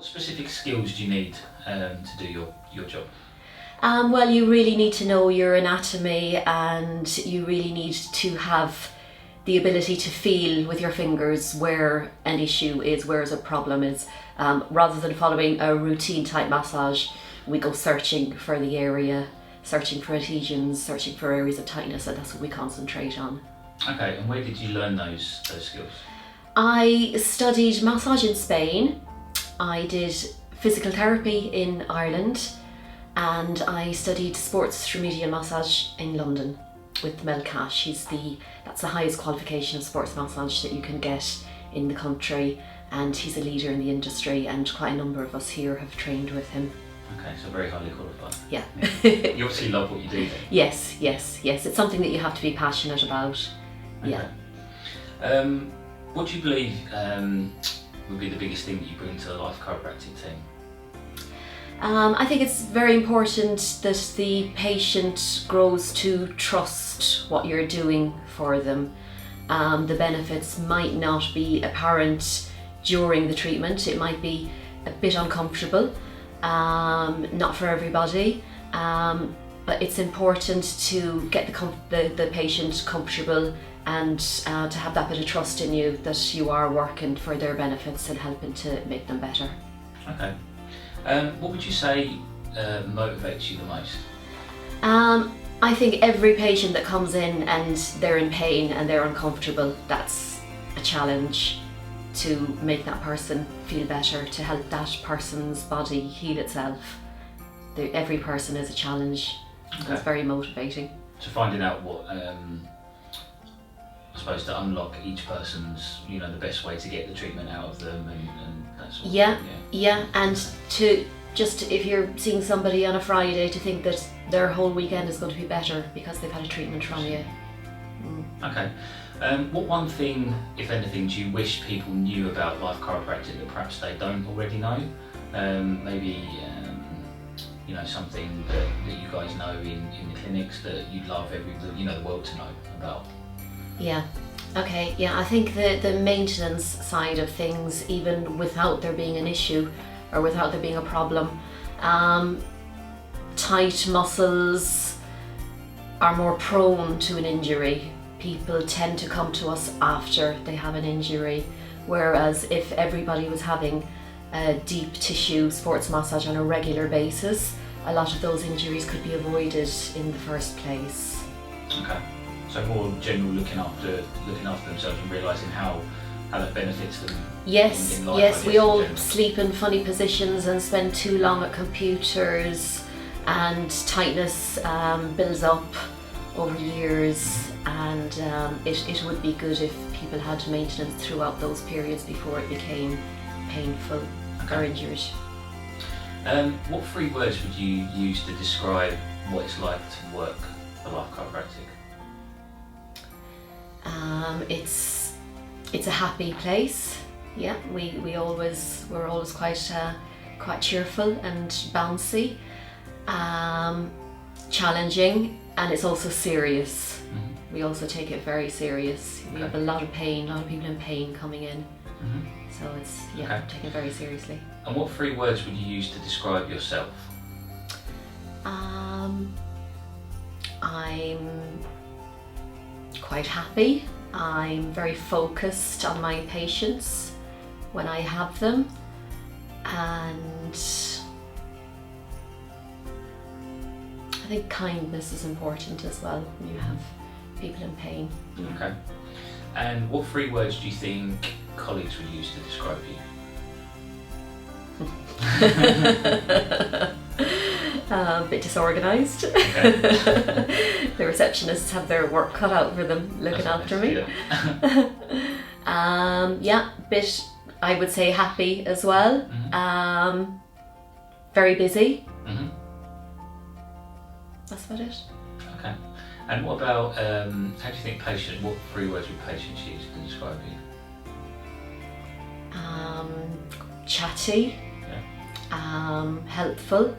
What specific skills do you need to do your job? Well, you really need to know your anatomy, and you really need to have the ability to feel with your fingers where an issue is, where a problem is. Rather than following a routine type massage, we go searching for the area, searching for adhesions, searching for areas of tightness, and that's what we concentrate on. Okay, and where did you learn those skills? I studied massage in Spain. I did physical therapy in Ireland, and I studied sports remedial massage in London with Mel Cash. That's the highest qualification of sports massage that you can get in the country, and he's a leader in the industry, and quite a number of us here have trained with him. Okay, so very highly qualified. Yeah. You obviously love what you do then. Yes. It's something that you have to be passionate about. Okay. Yeah. What do you believe would be the biggest thing that you bring to the Life Chiropractic team? I think it's very important that the patient grows to trust what you're doing for them. The benefits might not be apparent during the treatment. It might be a bit uncomfortable, not for everybody, but it's important to get the patient comfortable and to have that bit of trust in you that you are working for their benefits and helping to make them better. Okay. What would you say motivates you the most? I think every patient that comes in and they're in pain and they're uncomfortable, that's a challenge to make that person feel better, to help that person's body heal itself. Every person is a challenge. Okay. It's very motivating. So finding out what, I suppose, to unlock each person's, the best way to get the treatment out of them and that sort of thing. Yeah, and to just, if you're seeing somebody on a Friday, to think that their whole weekend is going to be better because they've had a treatment from you. Okay. What one thing, if anything, do you wish people knew about Life Chiropractic that perhaps they don't already know? Maybe something that you guys know in the clinics that you'd love the world to know about. Yeah. Okay. Yeah. I think the maintenance side of things, even without there being an issue or without there being a problem, tight muscles are more prone to an injury. People tend to come to us after they have an injury, whereas if everybody was having a deep tissue sports massage on a regular basis, a lot of those injuries could be avoided in the first place. Okay. So more general looking after themselves and realising how that benefits them. Yes, in life, yes. We all in sleep in funny positions and spend too long at computers, and tightness builds up over years, and it would be good if people had maintenance throughout those periods before it became painful or injured. What 3 words would you use to describe what it's like to work for Life Chiropractic? It's a happy place. Yeah, we're always quite cheerful and bouncy, challenging, and it's also serious. Mm-hmm. We also take it very serious. We have a lot of people in pain coming in. Mm-hmm. So it's taken it very seriously. And what 3 words would you use to describe yourself? I'm quite happy. I'm very focused on my patients when I have them, and I think kindness is important as well when you have people in pain. Okay. And what 3 words do you think colleagues would use to describe you? A bit disorganised. Okay. The receptionists have their work cut out for them looking after me. Yeah. Bit, I would say, happy as well. Mm-hmm. Very busy. Mm-hmm. That's about it. Okay. And what about, how do you think what 3 words would patients use to describe you? Chatty, helpful,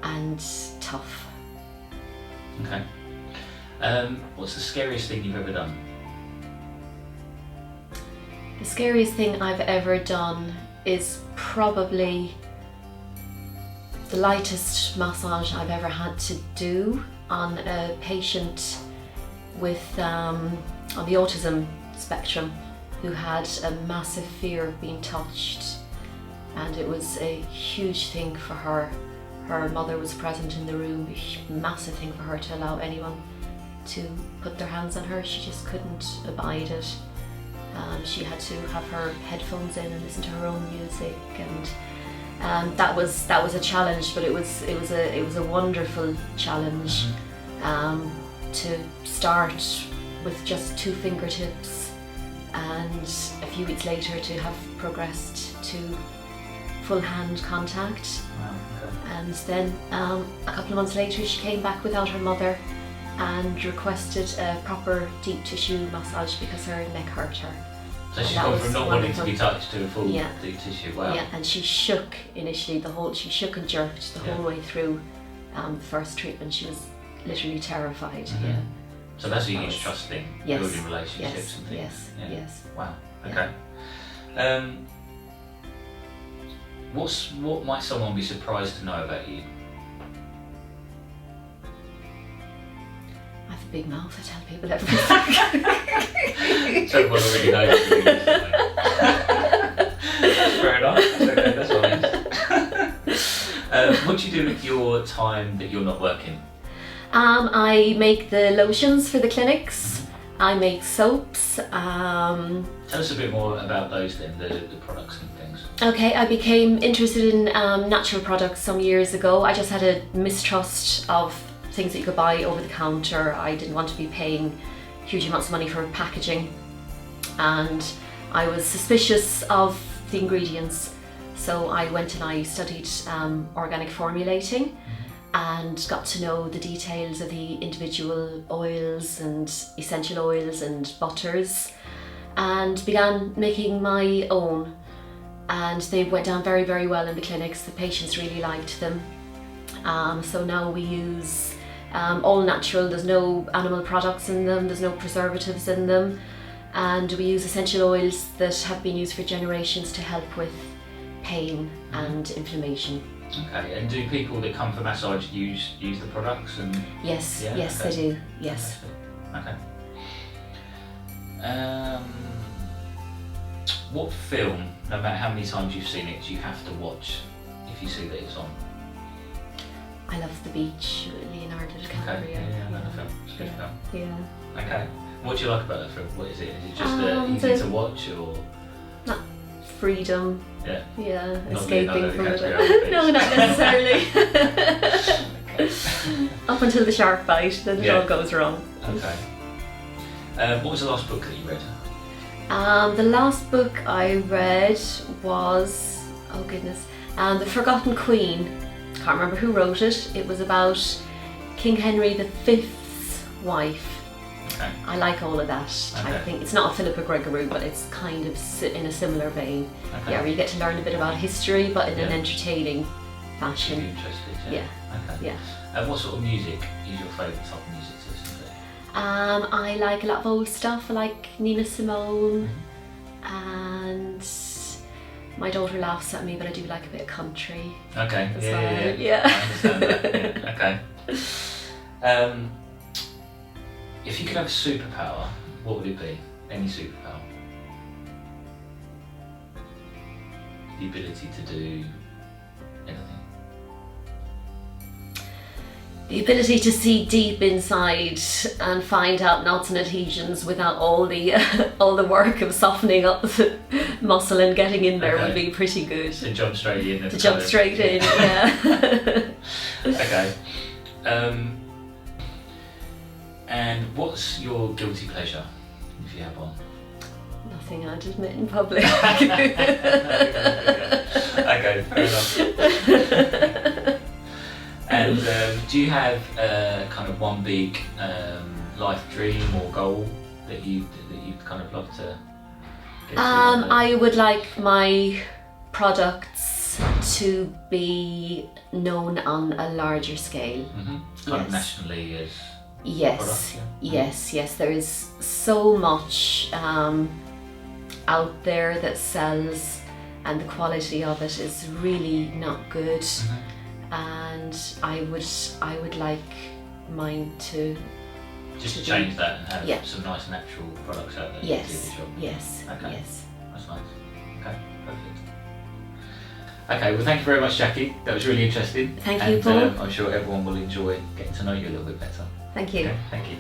and tough. Okay. What's the scariest thing you've ever done? The scariest thing I've ever done is probably the lightest massage I've ever had to do on a patient with on the autism spectrum who had a massive fear of being touched, and it was a huge thing for her. Her mother was present in the room, a massive thing for her to allow anyone to put their hands on her. She just couldn't abide it. She had to have her headphones in and listen to her own music, and that was a challenge, but it was a wonderful challenge. To start with just 2 fingertips, and a few weeks later to have progressed to full hand contact. Wow, okay. And then a couple of months later she came back without her mother and requested a proper deep tissue massage because her neck hurt her. So she's gone from not wanting to be touched to a full deep tissue. Wow. Yeah, and she shook initially, she shook and jerked the whole way through the first treatment. She was literally terrified. Yeah. So that's a huge trust thing, building relationships and things. Yes, yes. Wow, okay. What might someone be surprised to know about you? I have a big mouth, I tell people everything. So everyone already knows you. That's fair enough, that's okay, that's fine. What do you do with your time that you're not working? I make the lotions for the clinics. I make soaps. Tell us a bit more about those then, the products and things. Okay, I became interested in natural products some years ago. I just had a mistrust of things that you could buy over the counter. I didn't want to be paying huge amounts of money for packaging, and I was suspicious of the ingredients. So I went and I studied organic formulating and got to know the details of the individual oils and essential oils and butters, and began making my own. And they went down very, very well in the clinics. The patients really liked them. So now we use all natural. There's no animal products in them, there's no preservatives in them, and we use essential oils that have been used for generations to help with pain and inflammation. Okay, and do people that come for massage use the products? And yes, yes, okay. They do. Yes. Okay. What film, no matter how many times you've seen it, do you have to watch if you see that it's on? I love The Beach, Leonardo DiCaprio. Okay, yeah, another film. It's a good film. Yeah. Okay. What do you like about that film? What is it? Is it just easy to watch, or? Not freedom. Yeah. Yeah, not escaping from it. No, not necessarily. Up until the shark bite, then it all goes wrong. Okay. What was the last book that you read? The last book I read was, oh goodness, The Forgotten Queen. Can't remember who wrote it. It was about King Henry V's wife. Okay. I like all of that. Okay. I think it's not a Philippa Gregory, but it's kind of in a similar vein. Okay. Yeah, where you get to learn a bit about history, but in an entertaining fashion. You're interested, yeah. Okay. Yeah. And what sort of music is your favourite type of music to listen to? I like a lot of old stuff. I like Nina Simone, and my daughter laughs at me, but I do like a bit of country. Okay. Yeah. I understand that. Yeah. Okay. If you could have a superpower, what would it be? Any superpower? The ability to do anything. The ability to see deep inside and find out knots and adhesions without all the work of softening up the muscle and getting in there would be pretty good. To jump straight in. To jump straight in, yeah. Okay. And what's your guilty pleasure, if you have one? Nothing I'd admit in public. Okay, fair enough. And do you have kind of one big life dream or goal that you'd kind of love to get to? I would like my products to be known on a larger scale. Mm-hmm. Kind of nationally as yes, product, yes. There is so much out there that sells and the quality of it is really not good. And I would like mine to Just to change be- that and have Yeah. some nice natural products out there. Yes, to do the job. yes, Okay. yes. That's nice. Okay, perfect. Okay, well thank you very much, Jackie. That was really interesting. Thank you, and, Paul. I'm sure everyone will enjoy getting to know you a little bit better. Thank you. Okay, thank you.